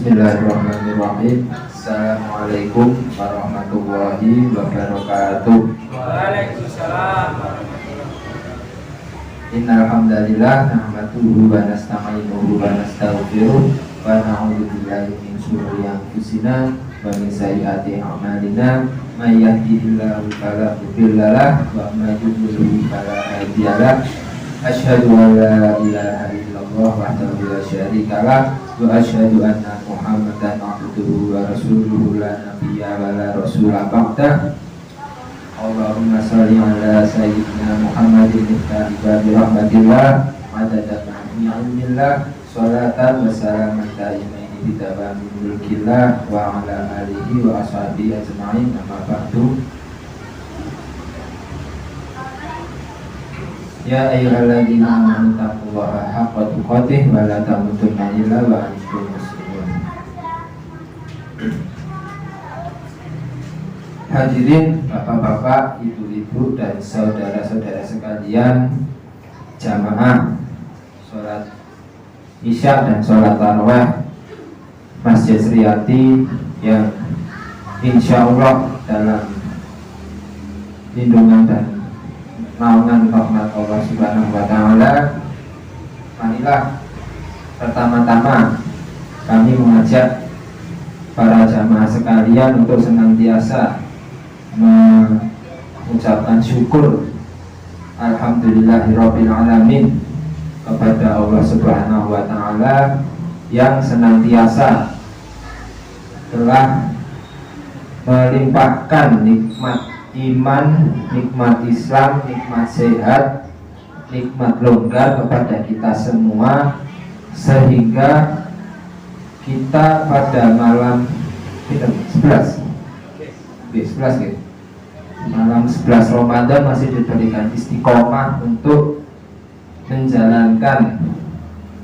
Bismillahirrahmanirrahim. Assalamualaikum warahmatullahi wabarakatuh. Waalaikumsalam. Innal hamdalillah nahmaduhu wa nasta'inuhu wa nastaghfiruh wa na'udzu billahi min shururi anfusina wa min sayyiati a'malina. May yahdihillahu fala mudilla lahu wa may yudlil fala hadiya lahu. Asyhadu an la ilaha illallah wahdahu la syarika lah wa asyhadu anna Muhammadan abduhu wa rasuluhu la nabiyya wa la rasula ba'dah. Allahumma shalli ala sayyidina Muhammadin bi rahmatillah adada ilmillah sholatan wa salaman daimaini bi tamami mulkillah wa ala alihi wa ashabihi ajma'in. Amma ba'du. Ya ayyuhalladzina amanu taqullaha haqqa tuqatih wa la tamutunna illa wa antum muslimun. Hadirin bapak-bapak, ibu-ibu dan saudara-saudara sekalian, jamaah sholat isya dan sholat tarawih Masjid Sriyati yang insya Allah dalam lindungan dan naungan rahmat Allah Subhanahu wa Ta'ala. Marilah pertama-tama kami mengajak para jamaah sekalian untuk senantiasa mengucapkan syukur alhamdulillahirabbil alamin kepada Allah Subhanahu wa Ta'ala yang senantiasa telah melimpahkan nikmat iman, nikmat Islam, nikmat sehat, nikmat longgar kepada kita semua, sehingga kita pada malam 11 gitu. Malam 11 Ramadan masih diberikan istiqomah untuk menjalankan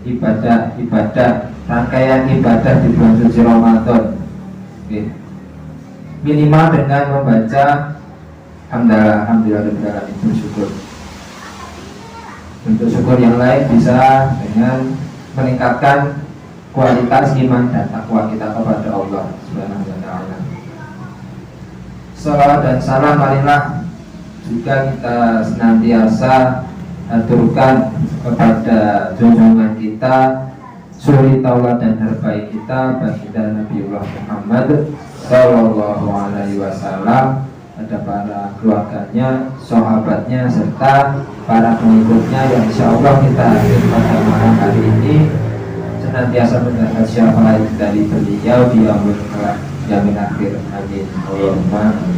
ibadah-ibadah, rangkaian ibadah di bulan suci Ramadan. Minimal dengan membaca alhamdulillah bersyukur. Bentuk syukur yang lain bisa dengan meningkatkan kualitas iman dan takwa kita kepada Allah Subhanahu wa Ta'ala. Salawat dan salam marilah juga kita senantiasa aturkan kepada junjungan kita, suri taulat dan terbaik kita, baginda Nabiullah Muhammad sallallahu alaihi wasallam, ada para keluarganya, sahabatnya, serta para pengikutnya yang insya Allah kita hadir pada malam hari ini senantiasa mendapat syafaat dari beliau di yaumul yamin akhir. Amin. Allahumma amin.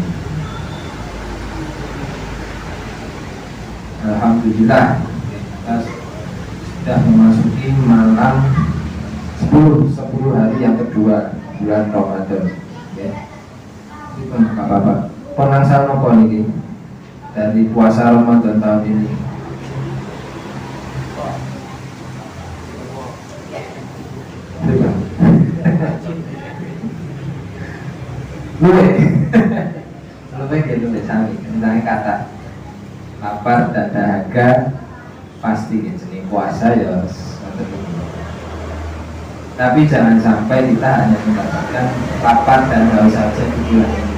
Alhamdulillah, kita sudah memasuki malam 10 hari yang kedua bulan Ramadan. Ini Bapak-bapak penangsal nopo niki dari puasa Ramadan tahun ini. Luwe gitu sami tentang kata lapar dan dahaga pasti jenis puasa ya. Tapi jangan sampai kita hanya mendapatkan lapar dan haus saja di bulan ini.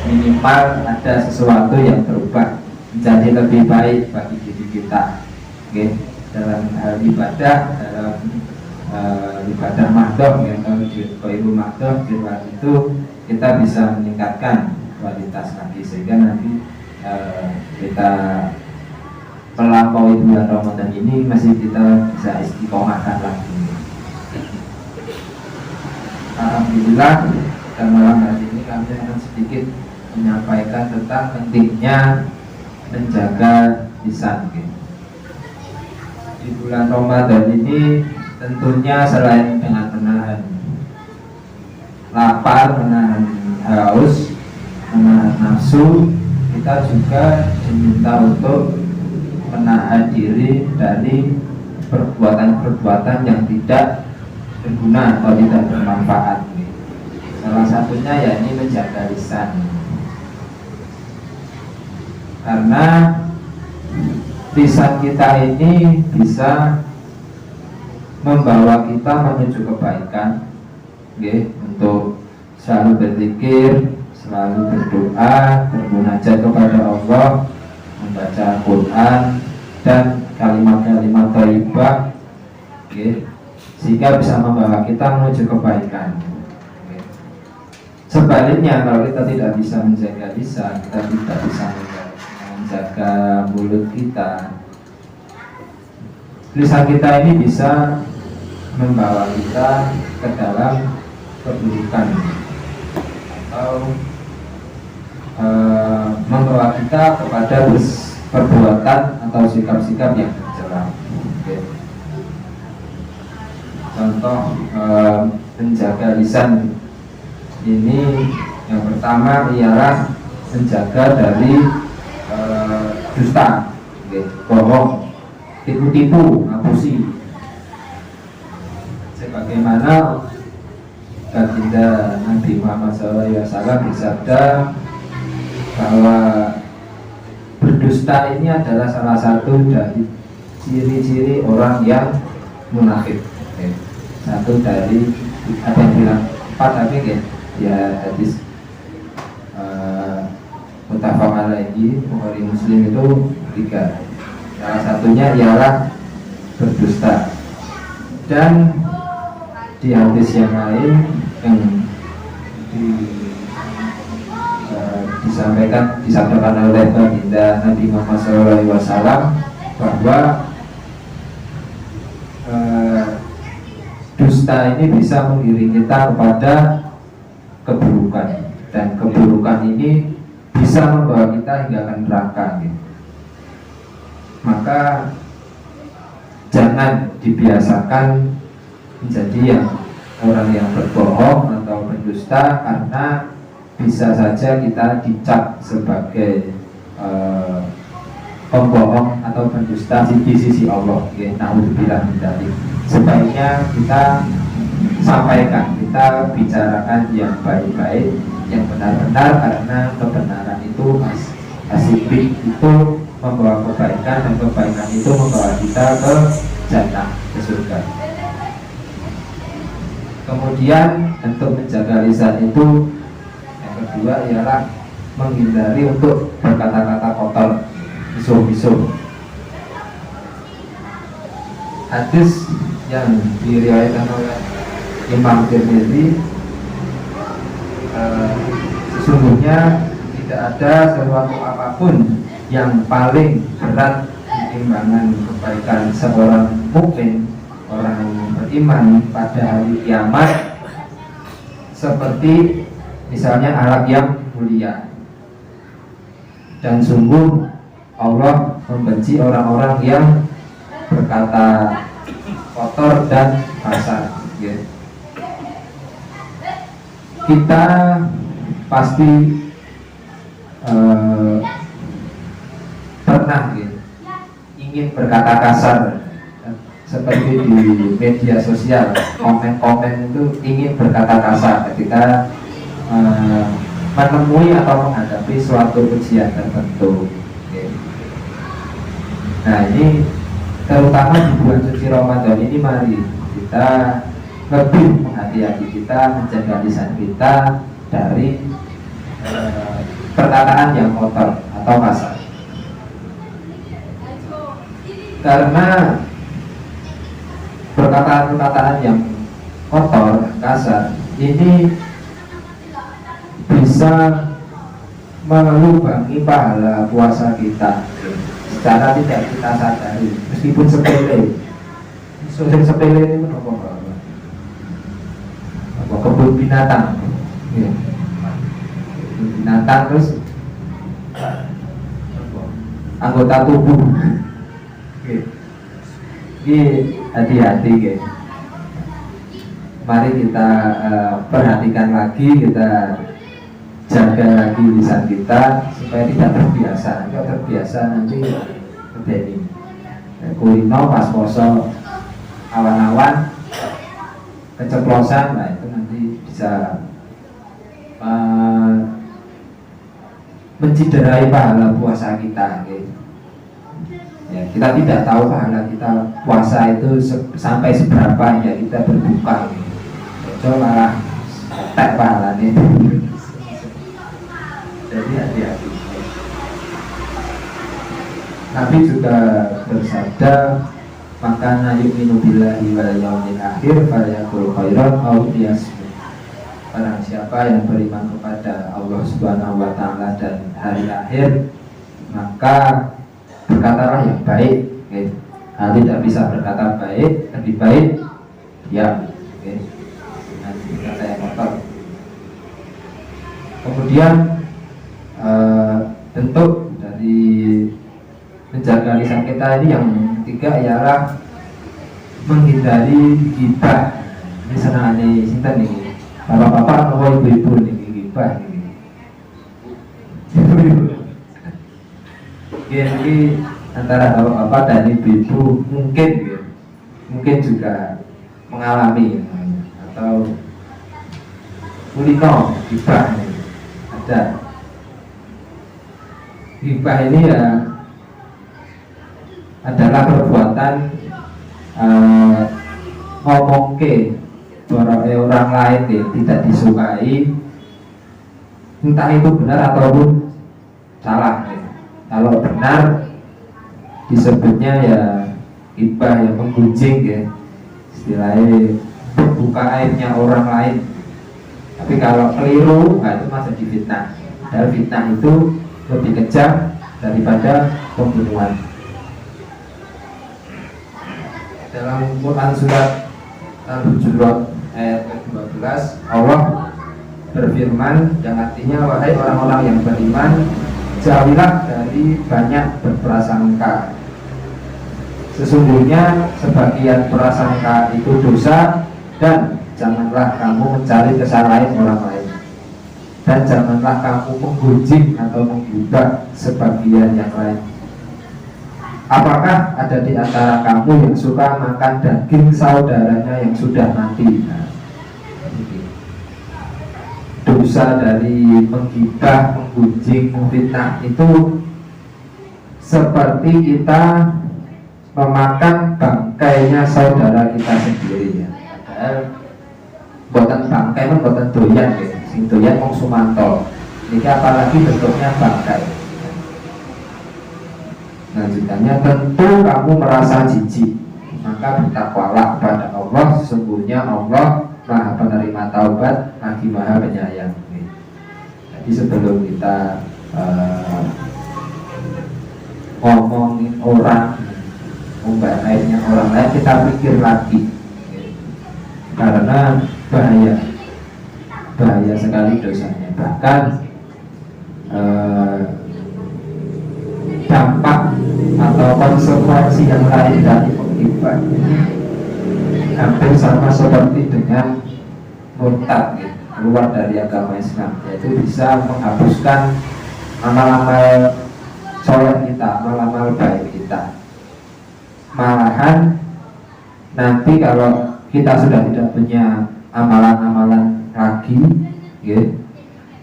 Minimal ada sesuatu yang berubah menjadi lebih baik bagi diri kita. Dalam hal ibadah, dalam ibadah mahdoh, koiru mahdoh, itu kita bisa meningkatkan kualitas lagi sehingga nanti kita melampaui bulan Ramadan ini masih kita bisa istiqomahkan lagi. Alhamdulillah, dan malam hari ini kami akan sedikit menyampaikan tentang pentingnya menjaga lisan. Di bulan Ramadan ini tentunya selain dengan menahan lapar, menahan haus, menahan nafsu, kita juga diminta untuk menahan diri dari perbuatan-perbuatan yang tidak berguna atau tidak bermanfaat. Salah satunya yakni menjaga lisan. Karena lisan kita ini bisa membawa kita menuju kebaikan, untuk selalu berzikir, selalu berdoa, bermunajat kepada Allah, membaca Quran dan kalimat-kalimat thayyibah, sehingga bisa membawa kita menuju kebaikan. Sebaliknya, kalau kita tidak bisa menjaga lisan, kita tidak bisa menjaga mulut kita, lisan kita ini bisa membawa kita ke dalam keburukan atau membawa kita kepada perbuatan atau sikap-sikap yang tercela. Contoh menjaga lisan ini, yang pertama ialah menjaga dari dusta, bohong, tipu-tipu, ngapusi. Sebagaimana baginda Nabi Muhammad SAW bersabda bahwa berdusta ini adalah salah satu dari ciri-ciri orang yang munafik. Satu dari, ada yang bilang 4, tapi ya hadis muttafaq alaihi, Bukhari Muslim itu 3. Salah satunya ialah berdusta. Dan di hadis yang lain yang disampaikan oleh baginda Nabi Muhammad SAW bahwa dusta ini bisa mengiring kita kepada keburukan, dan keburukan ini bisa membawa kita hingga ke neraka. Maka jangan dibiasakan menjadi orang yang berbohong atau berdusta, karena bisa saja kita dicap sebagai pembohong atau pendusta di sisi Allah. Na'udzubillah min dzalik. Sebaiknya kita sampaikan, kita bicarakan yang baik-baik, yang benar-benar, karena kebenaran itu asibik itu membawa kebaikan, dan kebaikan itu membawa kita ke jannah, ke surga. Kemudian untuk menjaga lisan itu, yang kedua ialah menghindari untuk berkata-kata kotor, isu-isu. Hadis yang diriwayatkan oleh Imam Tirmidzi, sesungguhnya tidak ada sesuatu apapun yang paling berat timbangan kebaikan seorang mukmin, orang beriman pada hari kiamat, seperti misalnya alat yang mulia. Dan sungguh Allah membenci orang-orang yang berkata kotor dan kasar. Kita pasti pernah ingin berkata kasar, seperti di media sosial, komen-komen itu ingin berkata kasar ketika menemui atau menghadapi suatu ujian tertentu. Nah, ini terutama di bulan suci Ramadan ini, mari kita lebih menghati-hati, kita menjaga lisan kita dari perkataan yang kotor atau kasar. Karena perkataan-perkataan yang kotor, kasar ini bisa melubangi pahala puasa kita secara tidak kita sadari, meskipun sepele. Sepele ini apa? Kebun binatang, binatang, terus anggota tubuh. Ini hati-hati, mari kita perhatikan lagi, kita jaga lagi lisan kita supaya tidak terbiasa. Kalau terbiasa nanti terjadi kulino pas poso awan-awan keceplosan, nah itu nanti bisa menciderai pahala puasa kita. Ya, kita tidak tahu pahala kita puasa itu sampai seberapa ya kita berbuka. Coba tak pahalane. Jadi hati-hati. Nabi juga bersabda, maka yu'minu billahi wal yaumil akhir falyaqul khairan aw liyasmut. Barang siapa yang beriman kepada Allah Subhanahu wa taala dan hari akhir, maka berkatalah yang baik. Okay. Nah, tidak bisa berkata baik, lebih baik diam. Okay. Nanti kata yang kotor. Kemudian bentuk dari menjaga lisan kita ini yang ketiga ialah menghindari ghibah. Ini senangane sinten nih? Bapak-bapak atau ibu-ibu nih ghibah ini. Jadi antara bapak-bapak dan ibu-ibu mungkin juga mengalami atau kulino ghibah ada. Ghibah ini ya adalah perbuatan ngomong ke orang lain yang tidak disukai, entah itu benar ataupun salah. Kalau benar disebutnya ya ghibah yang menggunjing ya, istilahnya membuka aibnya orang lain. Tapi kalau keliru, nah itu masih difitnah. Padahal fitnah itu lebih kejam daripada pembunuhan. Dalam Quran surat Al-Hujurat ayat ke-12, Allah berfirman yang artinya, wahai orang-orang yang beriman, jauhilah dari banyak berprasangka. Sesungguhnya sebagian prasangka itu dosa, dan janganlah kamu mencari kesalahan orang lain, dan janganlah kamu menggunjing atau menggibah sebagian yang lain. Apakah ada di antara kamu yang suka makan daging saudaranya yang sudah mati? Nah, dosa dari menggibah, menggunjing, memfitnah itu seperti kita memakan bangkainya saudara kita sendiri ya. Padahal buatan bangkai itu buatan doyan ya. Sing doyan wong Sumanto. Ini apalagi bentuknya bangkai. Lanjutannya, tentu kamu merasa jijik, maka bertakwalah kepada Allah. Sesungguhnya Allah Maha penerima taubat, lagi Maha penyayang. Jadi sebelum kita ngomongin orang, membahas aibnya orang lain, kita pikir lagi, karena bahaya sekali dosanya. Bahkan dampak atau konsekuensi yang lain dari menggibah hampir sama seperti dengan murtad, keluar dari agama Islam, yaitu bisa menghapuskan amal-amal soleh kita, amal-amal baik kita. Malahan nanti kalau kita sudah tidak punya amalan-amalan lagi,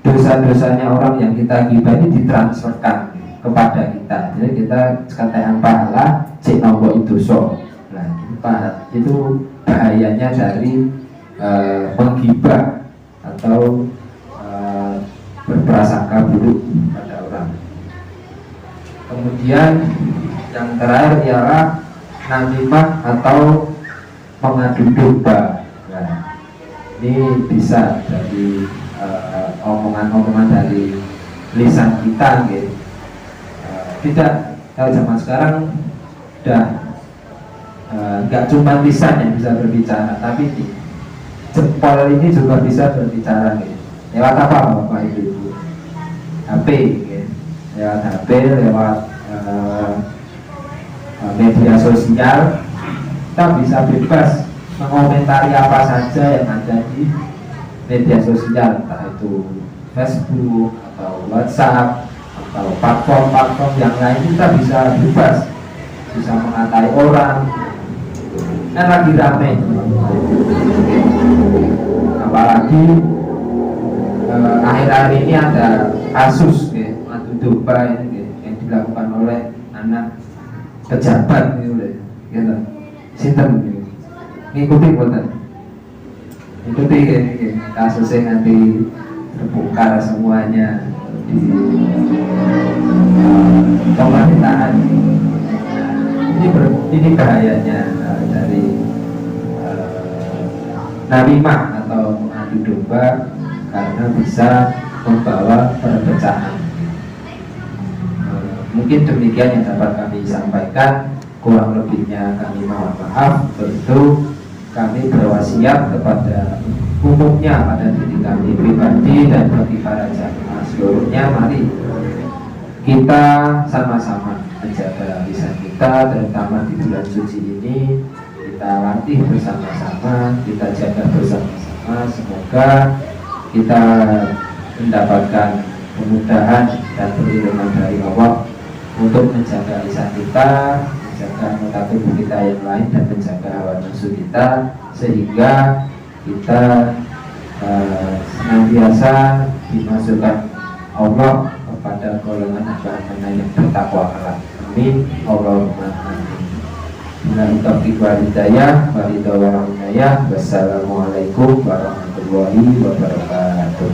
dosa-dosanya orang yang kita gibah ini ditransferkan kepada kita. Jadi kita katakan pahala cek nomor itu so. Nah, itu bahayanya dari menggibah atau berprasangka buruk pada orang. Kemudian yang terakhir ialah namimah atau mengadu domba. Nah, ini bisa dari omongan-omongan dari lisan kita, gitu. Tidak, kalau zaman sekarang udah nggak cuma lisan yang bisa berbicara, tapi jempol ini juga bisa berbicara, gitu. Lewat apa Bapak Ibu? HP, gitu. Lewat HP, lewat media sosial, kita bisa bebas mengomentari apa saja yang ada di media sosial, entah itu Facebook atau WhatsApp atau platform-platform yang lain. Kita bisa bebas, bisa mengatai orang. Kan lagi rame, apalagi akhir-akhir ini ada kasus adu domba ini yang dilakukan oleh anak pejabat gitu. Sinten ngikuti boten? Ikuti kasusnya nanti terbongkar semuanya di pemerintahan. Ini bahayanya dari namimah atau mengadu domba, karena bisa membawa perpecahan. Mungkin demikian yang dapat kami sampaikan. Kurang lebihnya kami mohon maaf. Tentu kami berwasiat kepada umumnya, pada diri kami pribadi dan bagi para jamaah seluruhnya, mari kita sama-sama menjaga lisan kita, terutama di bulan suci ini. Kita latih bersama-sama, kita jaga bersama-sama. Semoga kita mendapatkan kemudahan dan perlindungan dari Allah untuk menjaga lisan kita, menjaga anggota tubuh kita yang lain, dan menjaga hawa nafsu kita, sehingga kita senantiasa dimasukkan Allah kepada golongan hamba yang bertakwa Allah. Amin. Allahumma amin. Billahi taufiq wal hidayah, wal hidayah. Wassalamualaikum warahmatullahi wabarakatuh.